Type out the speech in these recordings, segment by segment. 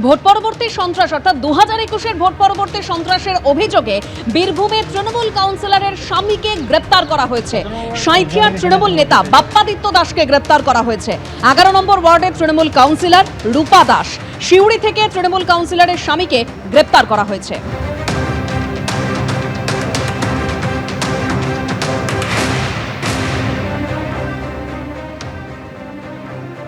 Vote পরবর্তী সন্ত্রাস অর্থাৎ 2021-এর ভোট পরবর্তী সন্ত্রাসের অভিযোগে বীরভূমের তৃণমূল কাউন্সিলরের স্বামীকে গ্রেপ্তার করা হয়েছে। সাঁইথিয়ার তৃণমূল নেতা বাপ্পাদিত্য দাসকে গ্রেপ্তার করা হয়েছে। 11 নম্বর ওয়ার্ডের তৃণমূল কাউন্সিলর রূপা দাস, সিউড়ি থেকে তৃণমূল কাউন্সিলরের স্বামীকে গ্রেপ্তার করা হয়েছে।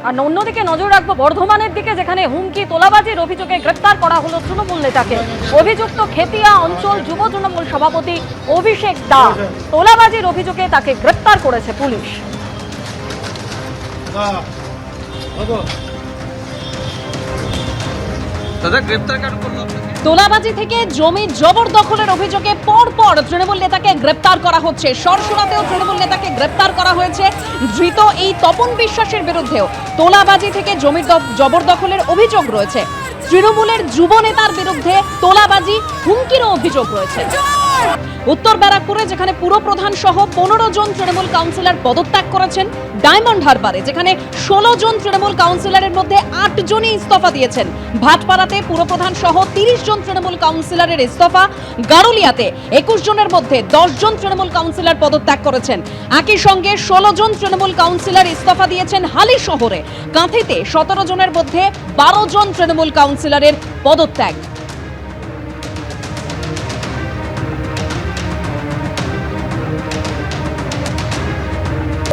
আর অন্যদিকে নজর রাখবো বর্ধমানের দিকে, যেখানে হুমকি তোলাবাজির অভিযোগে গ্রেপ্তার করা হলো তৃণমূল নেতাকে। অভিযুক্ত খেতিয়া অঞ্চল যুব তৃণমূল সভাপতি অভিষেক দাস। তোলাবাজির অভিযোগে তাকে গ্রেপ্তার করেছে পুলিশ। তোলাবাজি থেকে জমি জবরদখলের অভিযোগে পরপর তৃণমূল নেতাকে গ্রেপ্তার করা হচ্ছে। সরসরাতেও তৃণমূল নেতাকে গ্রেপ্তার করা হয়েছে। ধৃত এই তপন বিশ্বাসের বিরুদ্ধেও তোলাবাজি থেকে জমি জবরদখলের অভিযোগ রয়েছে। তৃণমূলের যুব নেতার বিরুদ্ধে তোলাবাজি হুমকিরও অভিযোগ রয়েছে। উত্তর ব্যারাকপুরে যেখানে পুরপ্রধান সহ 15 জন তৃণমূল কাউন্সিলর পদত্যাগ করেছেন, ডায়মন্ড হারবারে যেখানে 16 জন তৃণমূল কাউন্সিলরের মধ্যে 8 জনই ইস্তফা দিয়েছেন। ভাটপাড়াতে পুরপ্রধান সহ 30 জন তৃণমূল কাউন্সিলরের ইস্তফা। গারুলিয়াতে 21 জনের মধ্যে 10 জন তৃণমূল কাউন্সিলর পদত্যাগ করেছেন। একই সঙ্গে 16 জন তৃণমূল কাউন্সিলর ইস্তফা দিয়েছেন হালি শহরে। কাঁথিতে 17 জনের মধ্যে 12 জন তৃণমূল কাউন্সিলরের পদত্যাগ।